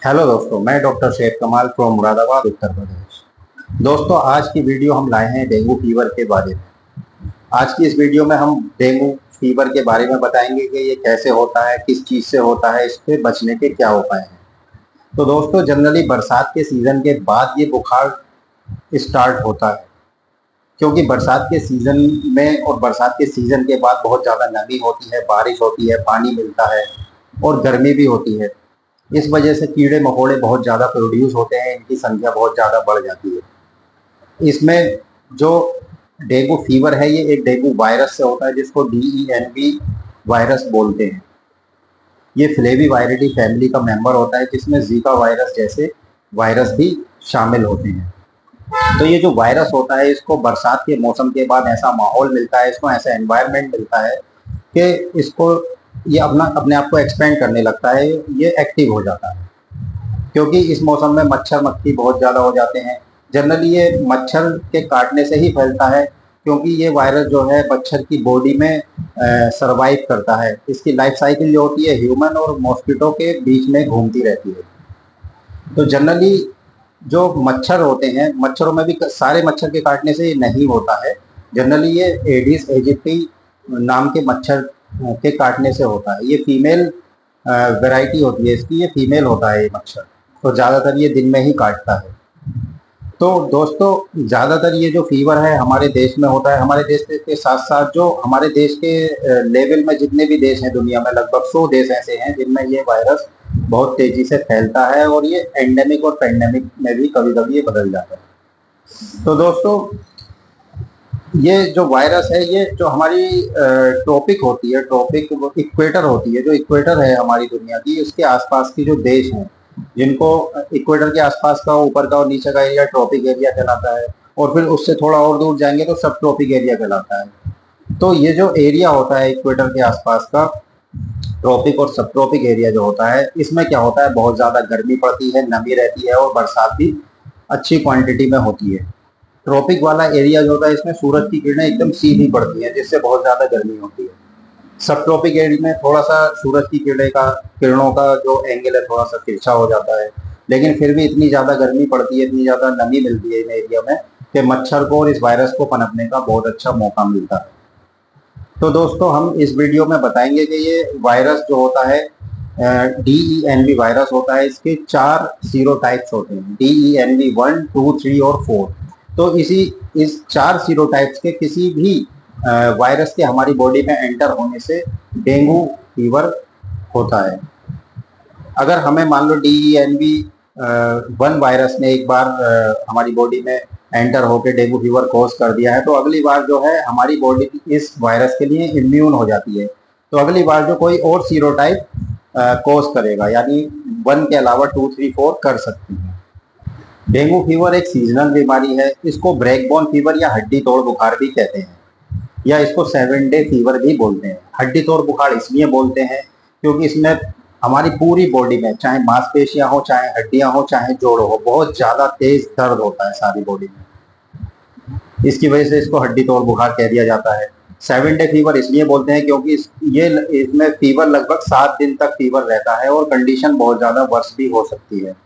Hello दोस्तों, मैं doctor Sheikh कमाल फ्रॉम मुरादाबाद उत्तर प्रदेश। दोस्तों, आज की वीडियो हम लाए हैं डेंगू फीवर के बारे में। आज की इस वीडियो में हम डेंगू फीवर के बारे में बताएंगे कि ये कैसे होता है, किस चीज़ से होता है, इससे बचने के क्या उपाय हैं। तो दोस्तों, जनरली बरसात के सीज़न के बाद ये बुखार स्टार्ट होता है, क्योंकि बरसात के सीज़न में और बरसात के सीज़न के बाद बहुत ज़्यादा नमी होती है, बारिश होती है, पानी मिलता है और गर्मी भी होती है। इस वजह से कीड़े मकोड़े बहुत ज़्यादा प्रोड्यूस होते हैं, इनकी संख्या बहुत ज़्यादा बढ़ जाती है। इसमें जो डेंगू फीवर है, ये एक डेंगू वायरस से होता है, जिसको DENV वायरस बोलते हैं। ये फ्लेवी वायरिडी फैमिली का मेंबर होता है, जिसमें जीका वायरस जैसे वायरस भी शामिल होते हैं। तो ये जो वायरस होता है, इसको बरसात के मौसम के बाद ऐसा माहौल मिलता है, इसको ऐसा एनवायरनमेंट मिलता है कि इसको ये अपने आप को एक्सपेंड करने लगता है, ये एक्टिव हो जाता है। क्योंकि इस मौसम में मच्छर मक्खी बहुत ज़्यादा हो जाते हैं। जनरली ये मच्छर के काटने से ही फैलता है, क्योंकि ये वायरस जो है मच्छर की बॉडी में सरवाइव करता है। इसकी लाइफ साइकिल जो होती है ह्यूमन और मॉस्किटो के बीच में घूमती रहती है। तो जनरली जो मच्छर होते हैं, मच्छरों में भी सारे मच्छर के काटने से ये नहीं होता है। जनरली ये एडिस एजिप्टी नाम के मच्छर के काटने से होता है। ये फीमेल वैरायटी होती है इसकी, ये फीमेल होता है ये मच्छर। तो ज़्यादातर ये दिन में ही काटता है। तो दोस्तों, ज़्यादातर ये जो फीवर है हमारे देश में होता है। हमारे देश के साथ साथ जो हमारे देश के लेवल में जितने भी देश हैं दुनिया में, लगभग 100 देश ऐसे हैं जिनमें ये वायरस बहुत तेजी से फैलता है, और ये एंडेमिक और पेंडेमिक में भी कभी कभी ये बदल जाता है। तो दोस्तों, ये जो वायरस है, ये जो हमारी ट्रॉपिक होती है, ट्रॉपिक इक्वेटर होती है, जो इक्वेटर है हमारी दुनिया की, उसके आसपास की जो देश हैं, जिनको इक्वेटर के आसपास का ऊपर का और नीचे का एरिया ट्रॉपिक एरिया कहलाता है, और फिर उससे थोड़ा और दूर जाएंगे तो सब ट्रॉपिक एरिया कहलाता है। तो ये जो एरिया होता है इक्वेटर के आसपास का, ट्रॉपिक और सब ट्रॉपिक एरिया जो होता है, इसमें क्या होता है, बहुत ज़्यादा गर्मी पड़ती है, नमी रहती है, और बरसात भी अच्छी क्वांटिटी में होती है। ट्रॉपिक वाला एरिया जो होता है, इसमें सूरज की किरणें एकदम सीधी पड़ती हैं, जिससे बहुत ज़्यादा गर्मी होती है। सब ट्रॉपिक एरिया में थोड़ा सा सूरज की किरणों का जो एंगल है थोड़ा सा तिरछा हो जाता है, लेकिन फिर भी इतनी ज़्यादा गर्मी पड़ती है, इतनी ज़्यादा नमी मिलती है इन एरिया में कि मच्छर को और इस वायरस को पनपने का बहुत अच्छा मौका मिलता है। तो दोस्तों, हम इस वीडियो में बताएंगे कि ये वायरस जो होता है DENV वायरस होता है, इसके 4 सीरोटाइप्स होते हैं, DENV 1, 2, 3 और 4। तो इस 4 सीरोटाइप्स के किसी भी वायरस के हमारी बॉडी में एंटर होने से डेंगू फीवर होता है। अगर हमें मान लो DENV 1 वायरस ने एक बार हमारी बॉडी में एंटर होकर डेंगू फीवर कॉज कर दिया है, तो अगली बार जो है हमारी बॉडी इस वायरस के लिए इम्यून हो जाती है। तो अगली बार जो कोई और सीरोटाइप कॉज करेगा, यानी 1 के अलावा 2, 3, 4 कर सकती है। डेंगू फीवर एक सीजनल बीमारी है। इसको ब्रेकबोन फीवर या हड्डी तोड़ बुखार भी कहते हैं, या इसको 7 डे फीवर भी बोलते हैं। हड्डी तोड़ बुखार इसलिए बोलते हैं क्योंकि इसमें हमारी पूरी बॉडी में, चाहे मांसपेशियां हो, चाहे हड्डियां हो, चाहे जोड़ हो, बहुत ज्यादा तेज दर्द होता है सारी बॉडी में। इसकी वजह से इसको हड्डी तोड़ बुखार कह दिया जाता है। 7 डे फीवर इसलिए बोलते हैं क्योंकि इसमें फीवर लगभग 7 दिन तक फीवर रहता है, और कंडीशन बहुत ज्यादा वर्स भी हो सकती है।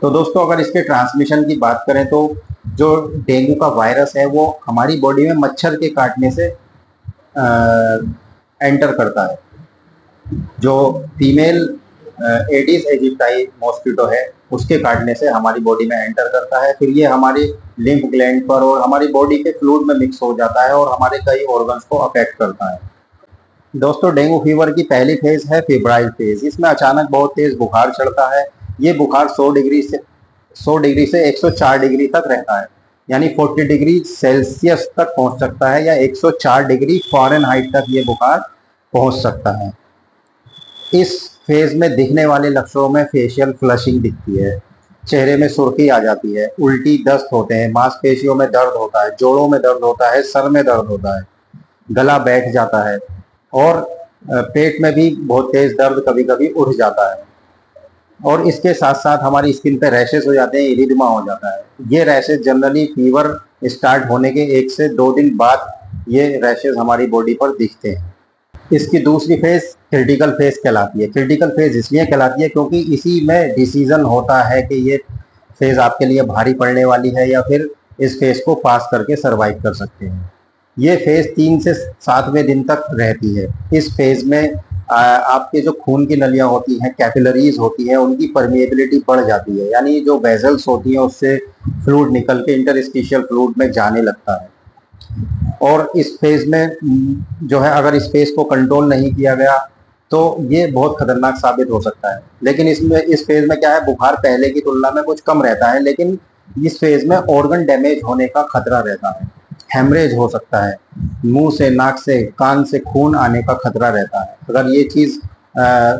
तो दोस्तों, अगर इसके ट्रांसमिशन की बात करें तो जो डेंगू का वायरस है वो हमारी बॉडी में मच्छर के काटने से एंटर करता है। जो फीमेल एडिस एजिप्टाई मॉस्किटो है, उसके काटने से हमारी बॉडी में एंटर करता है। फिर ये हमारी लिम्फ ग्लैंड पर और हमारी बॉडी के फ्लूइड में मिक्स हो जाता है, और हमारे कई ऑर्गन्स को अफेक्ट करता है। दोस्तों, डेंगू फीवर की पहली फेज है फेब्राइल फेज। इसमें अचानक बहुत तेज बुखार चढ़ता है। ये बुखार 100 डिग्री से 104 डिग्री तक रहता है, यानी 40 डिग्री सेल्सियस तक पहुंच सकता है, या 104 डिग्री फ़ारेनहाइट तक ये बुखार पहुंच सकता है। इस फेज में दिखने वाले लक्षणों में फेशियल फ्लशिंग दिखती है, चेहरे में सुर्खी आ जाती है, उल्टी दस्त होते हैं, मांसपेशियों में दर्द होता है, जोड़ों में दर्द होता है, सर में दर्द होता है, गला बैठ जाता है, और पेट में भी बहुत तेज दर्द कभी कभी उठ जाता है। और इसके साथ साथ हमारी स्किन पे रैशेस हो जाते हैं, इरिदमा हो जाता है। ये रैशेस जनरली फीवर स्टार्ट होने के 1 से 2 दिन बाद ये रैशेस हमारी बॉडी पर दिखते हैं। इसकी दूसरी फेज क्रिटिकल फेज कहलाती है। क्रिटिकल फेज इसलिए कहलाती है क्योंकि इसी में डिसीजन होता है कि ये फेज आपके लिए भारी पड़ने वाली है या फिर इस फेज को पास करके सरवाइव कर सकते हैं। ये फेज 3 से 7वें दिन तक रहती है। इस फेज में आपके जो खून की नलियां होती हैं, कैपिलरीज होती हैं, उनकी परमिएबिलिटी बढ़ जाती है, यानी जो वेजल्स होती हैं उससे फ्लूइड निकल के इंटरस्टिशियल फ्लूइड में जाने लगता है। और इस फेज में जो है, अगर इस फेज को कंट्रोल नहीं किया गया तो ये बहुत खतरनाक साबित हो सकता है। लेकिन इसमें इस फेज में क्या है, बुखार पहले की तुलना में कुछ कम रहता है, लेकिन इस फेज में ऑर्गन डैमेज होने का खतरा रहता है। हेमरेज हो सकता है, मुंह से, नाक से, कान से खून आने का खतरा रहता है। अगर ये चीज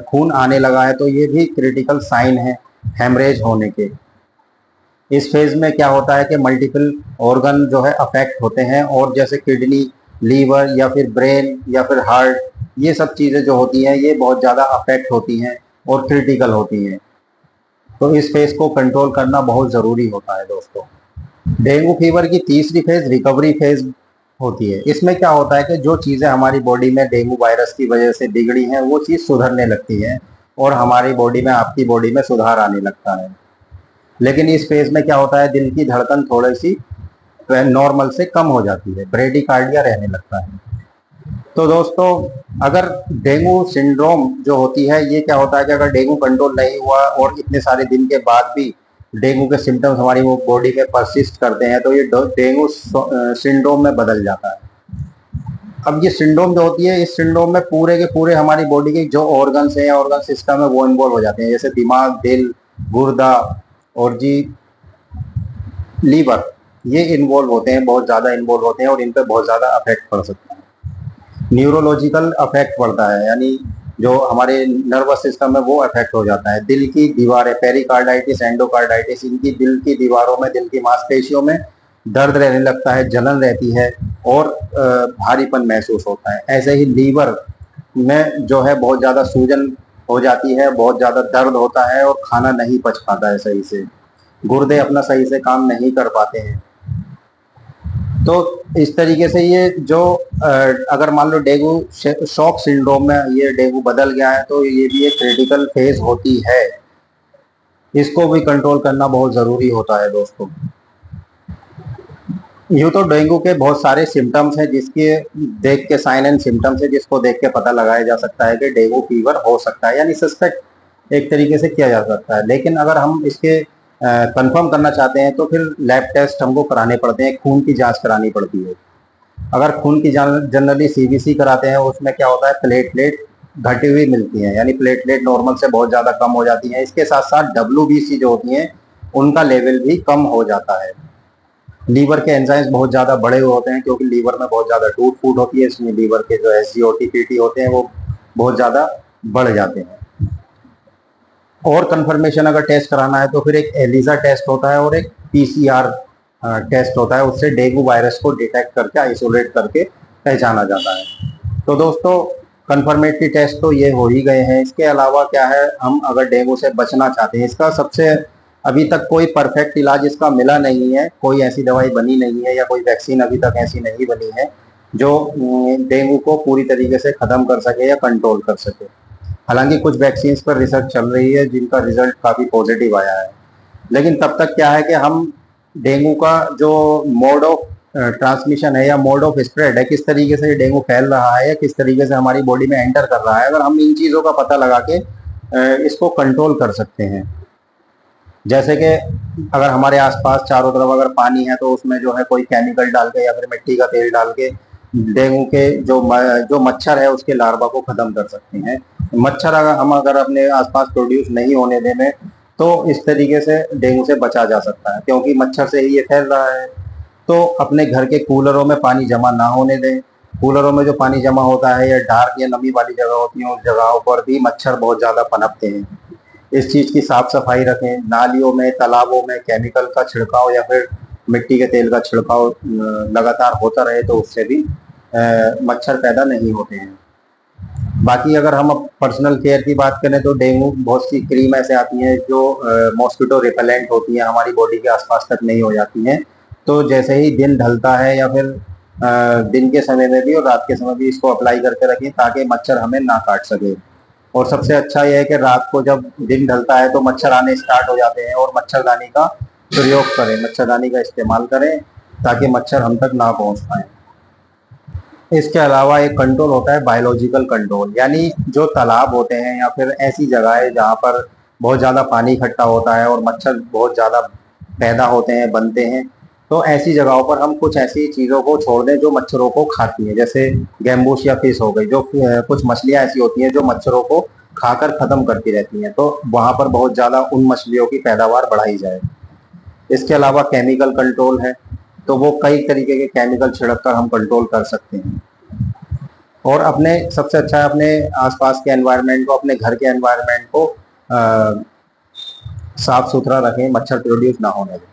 खून आने लगा है तो ये भी क्रिटिकल साइन है हेमरेज होने के। इस फेज में क्या होता है कि मल्टीपल ऑर्गन जो है अफेक्ट होते हैं, और जैसे किडनी, लीवर या फिर ब्रेन या फिर हार्ट, ये सब चीज़ें जो होती हैं ये बहुत ज़्यादा अफेक्ट होती हैं और क्रिटिकल होती हैं। तो इस फेज को कंट्रोल करना बहुत ज़रूरी होता है दोस्तों। डेंगू फीवर की तीसरी फेज रिकवरी फेज होती है। इसमें क्या होता है कि जो चीज़ें हमारी बॉडी में डेंगू वायरस की वजह से बिगड़ी हैं वो चीज़ सुधरने लगती है और हमारी बॉडी में, आपकी बॉडी में सुधार आने लगता है। लेकिन इस फेज में क्या होता है, दिल की धड़कन थोड़ी सी नॉर्मल से कम हो जाती है, ब्रेडिकार्डिया रहने लगता है। तो दोस्तों, अगर डेंगू सिंड्रोम जो होती है, ये क्या होता है कि अगर डेंगू कंट्रोल नहीं हुआ और इतने सारे दिन के बाद भी डेंगू के सिम्टम्स हमारी वो बॉडी में परसिस्ट करते हैं तो ये डेंगू सिंड्रोम में बदल जाता है। अब ये सिंड्रोम जो होती है, इस सिंड्रोम में पूरे के पूरे हमारी बॉडी के जो ऑर्गन्स हैं, ऑर्गन सिस्टम है, वो इन्वॉल्व हो जाते हैं, जैसे दिमाग, दिल, गुर्दा और जी लीवर, ये इन्वॉल्व होते हैं, बहुत ज़्यादा इन्वॉल्व होते हैं और इन पर बहुत ज़्यादा अफेक्ट पड़ सकता है। न्यूरोलॉजिकल अफेक्ट पड़ता है, यानी जो हमारे नर्वस सिस्टम है वो अफेक्ट हो जाता है। दिल की दीवारें, पेरिकार्डाइटिस, एंडोकार्डाइटिस, इनकी दिल की दीवारों में, दिल की मांसपेशियों में दर्द रहने लगता है, जलन रहती है और भारीपन महसूस होता है। ऐसे ही लीवर में जो है बहुत ज़्यादा सूजन हो जाती है, बहुत ज़्यादा दर्द होता है और खाना नहीं पच पाता है सही से, गुर्दे अपना सही से काम नहीं कर पाते हैं। तो इस तरीके से ये जो अगर मान लो डेंगू शॉक सिंड्रोम में ये डेंगू बदल गया है तो ये भी एक क्रिटिकल फेज होती है। इसको भी कंट्रोल करना बहुत ज़रूरी होता है दोस्तों। यूँ तो डेंगू के बहुत सारे सिम्टम्स हैं जिसके देख के, साइन एंड सिम्टम्स है जिसको देख के पता लगाया जा सकता है कि डेंगू फीवर हो सकता है, यानी सस्पेक्ट एक तरीके से किया जा सकता है। लेकिन अगर हम इसके कंफर्म करना चाहते हैं तो फिर लैब टेस्ट हमको कराने पड़ते हैं, खून की जांच करानी पड़ती है। अगर खून की जनरली सीबीसी कराते हैं, उसमें क्या होता है, प्लेटलेट घटी हुई मिलती हैं, यानी प्लेटलेट नॉर्मल से बहुत ज़्यादा कम हो जाती हैं। इसके साथ साथ WBC जो होती हैं उनका लेवल भी कम हो जाता है। लीवर के एंजाइम्स बहुत ज़्यादा बढ़े हुए होते हैं क्योंकि लीवर में बहुत ज़्यादा टूट फूट होती है, इसमें लीवर के जो SGOT PT होते हैं वो बहुत ज़्यादा बढ़ जाते हैं। और कंफर्मेशन अगर टेस्ट कराना है तो फिर एक ELISA टेस्ट होता है और एक PCR टेस्ट होता है, उससे डेंगू वायरस को डिटेक्ट करके, आइसोलेट करके पहचाना जाता है। तो दोस्तों, कंफर्मेटरी टेस्ट तो ये हो ही गए हैं। इसके अलावा क्या है, हम अगर डेंगू से बचना चाहते हैं, इसका सबसे अभी तक कोई परफेक्ट इलाज इसका मिला नहीं है, कोई ऐसी दवाई बनी नहीं है या कोई वैक्सीन अभी तक ऐसी नहीं बनी है जो डेंगू को पूरी तरीके से ख़त्म कर सके या कंट्रोल कर सके। हालांकि कुछ वैक्सीन्स पर रिसर्च चल रही है जिनका रिजल्ट काफ़ी पॉजिटिव आया है, लेकिन तब तक क्या है कि हम डेंगू का जो मोड ऑफ ट्रांसमिशन है या मोड ऑफ स्प्रेड है, किस तरीके से डेंगू फैल रहा है या किस तरीके से हमारी बॉडी में एंटर कर रहा है, अगर हम इन चीज़ों का पता लगा के इसको कंट्रोल कर सकते हैं। जैसे कि अगर हमारे आसपास चारों तरफ अगर पानी है तो उसमें जो है कोई केमिकल डाल के या फिर मिट्टी का तेल डाल के डेंगू के जो मच्छर है उसके लार्वा को ख़त्म कर सकते हैं। मच्छर अगर हम अपने आसपास प्रोड्यूस नहीं होने देने तो इस तरीके से डेंगू से बचा जा सकता है, क्योंकि मच्छर से ही ये फैल रहा है। तो अपने घर के कूलरों में पानी जमा ना होने दें। कूलरों में जो पानी जमा होता है या डार्क या नमी वाली जगह होती है, उस जगहों पर भी मच्छर बहुत ज़्यादा पनपते हैं। इस चीज़ की साफ सफाई रखें। नालियों में, तालाबों में केमिकल का छिड़काव या फिर मिट्टी के तेल का छिड़काव लगातार होता रहे तो उससे भी मच्छर पैदा नहीं होते हैं। बाकी अगर हम पर्सनल केयर की बात करें तो डेंगू बहुत सी क्रीम ऐसे आती हैं जो मॉस्किटो रिपेलेंट होती हैं, हमारी बॉडी के आसपास तक नहीं हो जाती हैं। तो जैसे ही दिन ढलता है या फिर दिन के समय में भी और रात के समय भी इसको अप्लाई करके रखें ताकि मच्छर हमें ना काट सके। और सबसे अच्छा यह है कि रात को जब दिन ढलता है तो मच्छर आने स्टार्ट हो जाते हैं और मच्छरदानी का प्रयोग करें, मच्छरदानी का इस्तेमाल करें ताकि मच्छर हम तक ना पहुंच पाए। इसके अलावा एक कंट्रोल होता है बायोलॉजिकल कंट्रोल, यानी जो तालाब होते हैं या फिर ऐसी जगह है जहाँ पर बहुत ज़्यादा पानी इकट्ठा होता है और मच्छर बहुत ज़्यादा पैदा होते हैं, बनते हैं, तो ऐसी जगहों पर हम कुछ ऐसी चीज़ों को छोड़ दें जो मच्छरों को खाती हैं, जैसे गैम्बूस या फिश हो गई, जो कुछ मछलियाँ ऐसी होती हैं जो मच्छरों को खाकर खत्म करती रहती हैं, तो वहाँ पर बहुत ज़्यादा उन मछलियों की पैदावार बढ़ाई जाए। इसके अलावा केमिकल कंट्रोल है, तो वो कई तरीके के केमिकल छिड़क कर हम कंट्रोल कर सकते हैं। और अपने सबसे अच्छा है अपने आसपास के एनवायरनमेंट को, अपने घर के एनवायरनमेंट को साफ सुथरा रखें, मच्छर प्रोड्यूस ना होने दें।